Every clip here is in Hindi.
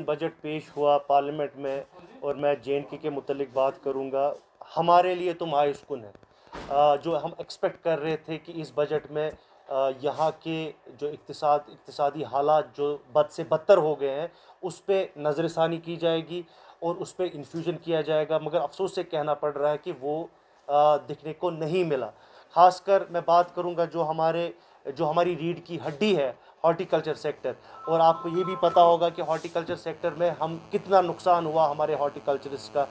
दिन बजट पेश हुआ पार्लियामेंट में और मैं जे.एंड.के के मुतल्लिक बात करूंगा, हमारे लिए तो मायूस-कुन है। जो हम एक्सपेक्ट कर रहे थे कि इस बजट में यहाँ के जो इक़्तिसादी हालात जो बद से बदतर हो गए हैं, उस पे नज़रसानी की जाएगी और उस पे इन्फ्यूजन किया जाएगा, मगर अफ़सोस से कहना पड़ रहा है कि वो दिखने को नहीं मिला। ख़ासकर मैं बात करूँगा जो हमारी रीढ़ की हड्डी है, हॉर्टिकल्चर सेक्टर, और आपको ये भी पता होगा कि हॉर्टिकल्चर सेक्टर में हम कितना नुकसान हुआ हमारे हॉर्टिकल्चरिस्ट का।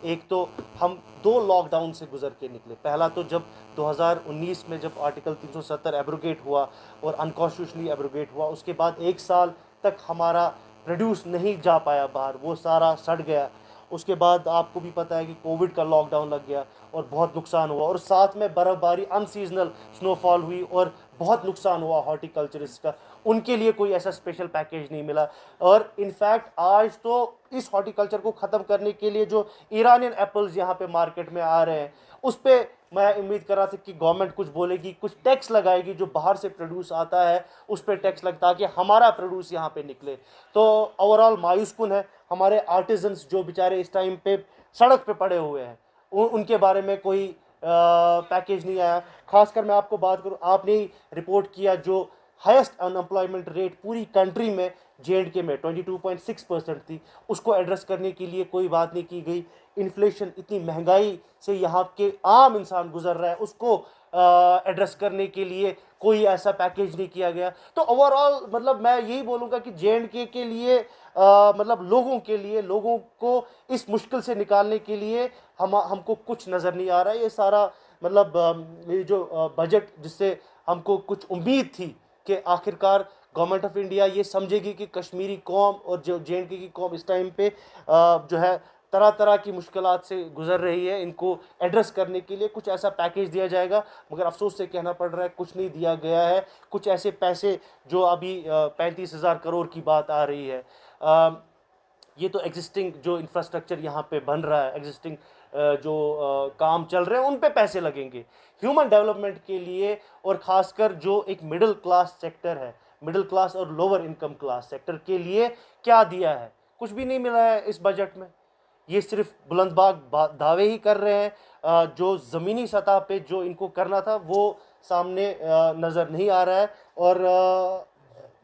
एक तो हम 2 लॉकडाउन से गुज़र के निकले। पहला तो जब 2019 में जब आर्टिकल 370 एब्रोगेट हुआ और अनकॉन्स्टिट्यूशनली एब्रोगेट हुआ, उसके बाद 1 साल तक हमारा प्रोड्यूस नहीं जा पाया बाहर, वो सारा सड़ गया। उसके बाद आपको भी पता है कि कोविड का लॉकडाउन लग गया और बहुत नुकसान हुआ, और साथ में बर्फ़बारी, अनसीजनल स्नोफॉल हुई और बहुत नुकसान हुआ हॉर्टिकल्चरिस्ट का। उनके लिए कोई ऐसा स्पेशल पैकेज नहीं मिला। और इनफैक्ट आज तो इस हॉर्टिकल्चर को ख़त्म करने के लिए जो ईरानियन एप्पल्स यहाँ पे मार्केट में आ रहे हैं, उस पे मैं उम्मीद कर रहा था कि गवर्नमेंट कुछ बोलेगी, कुछ टैक्स लगाएगी, जो बाहर से प्रोड्यूस आता है उस पर टैक्स लगता, ताकि हमारा प्रोड्यूस यहाँ पे निकले। तो ओवरऑल मायूस-कुन है। हमारे आर्टिजन्स जो बेचारे इस टाइम पे सड़क पे पड़े हुए हैं, उनके बारे में कोई पैकेज नहीं आया। खासकर मैं आपको बात करूं, आपने ही रिपोर्ट किया जो हाईएस्ट अनएम्प्लॉयमेंट रेट पूरी कंट्री में जे.एंड.के में 22.6% थी, उसको एड्रेस करने के लिए कोई बात नहीं की गई। इन्फ्लेशन, इतनी महंगाई से यहाँ के आम इंसान गुजर रहा है, उसको एड्रेस करने के लिए कोई ऐसा पैकेज नहीं किया गया। तो ओवरऑल मतलब मैं यही बोलूँगा कि जे.एंड.के के लिए मतलब लोगों को इस मुश्किल से निकालने के लिए हमको कुछ नज़र नहीं आ रहा है। ये सारा मतलब ये जो बजट, जिससे हमको कुछ उम्मीद थी कि आखिरकार गवर्नमेंट ऑफ इंडिया ये समझेगी कि कश्मीरी कौम और जो जे.एंड.के की कौम इस टाइम पे जो है तरह तरह की मुश्किलात से गुजर रही है, इनको एड्रेस करने के लिए कुछ ऐसा पैकेज दिया जाएगा, मगर अफसोस से कहना पड़ रहा है कुछ नहीं दिया गया है। कुछ ऐसे पैसे जो अभी 35,000 करोड़ की बात आ रही है, ये तो एग्जिस्टिंग जो इंफ्रास्ट्रक्चर यहाँ पे बन रहा है, एग्जिस्टिंग जो काम चल रहे हैं, उन पे पैसे लगेंगे ह्यूमन डेवलपमेंट के लिए। और ख़ासकर जो एक मिडिल क्लास सेक्टर है, मिडिल क्लास और लोअर इनकम क्लास सेक्टर के लिए क्या दिया है? कुछ भी नहीं मिला है इस बजट में। ये सिर्फ बुलंदबाग दावे ही कर रहे हैं। जो ज़मीनी सतह पे जो इनको करना था वो सामने नज़र नहीं आ रहा है। और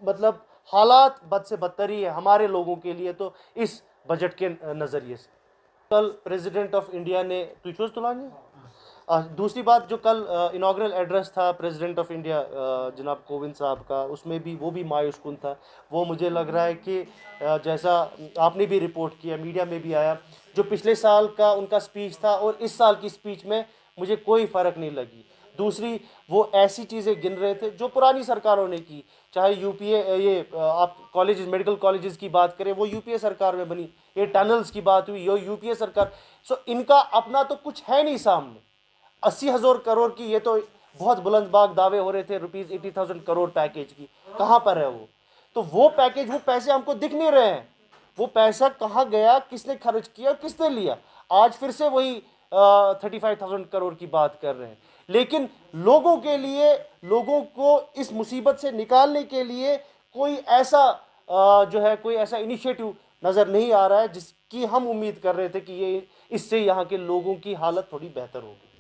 मतलब हालात बद से बदतर ही है हमारे लोगों के लिए तो इस बजट के नज़रिए से। कल प्रेसिडेंट ऑफ इंडिया ने तुझों तुलानी। दूसरी बात, जो कल इनाग्रल एड्रेस था प्रेसिडेंट ऑफ इंडिया जनाब कोविंद साहब का, उसमें भी वो भी मायूस-कुन था। वो मुझे लग रहा है कि जैसा आपने भी रिपोर्ट किया, मीडिया में भी आया, जो पिछले साल का उनका स्पीच था और इस साल की स्पीच में मुझे कोई फ़र्क नहीं लगी। दूसरी, वो ऐसी चीज़ें गिन रहे थे जो पुरानी सरकारों ने की, चाहे यूपीए ये आप कॉलेजेस, मेडिकल कॉलेजेस की बात करें, वो यूपीए सरकार में बनी। ये टनल्स की बात हुई, ये यूपीए सरकार। सो इनका अपना तो कुछ है नहीं सामने। 80,000 करोड़ की ये तो बहुत बुलंदबाग दावे हो रहे थे, ₹80,000 करोड़ पैकेज की, कहाँ पर है वो? तो वो पैकेज, वो पैसे हमको दिख नहीं रहे हैं। वो पैसा कहाँ गया, किसने खर्च किया, किसने लिया? आज फिर से वही 35,000 करोड़ की बात कर रहे हैं। लेकिन लोगों के लिए, लोगों को इस मुसीबत से निकालने के लिए कोई ऐसा जो है कोई ऐसा इनिशिएटिव नज़र नहीं आ रहा है जिसकी हम उम्मीद कर रहे थे कि ये इससे यहाँ के लोगों की हालत थोड़ी बेहतर होगी।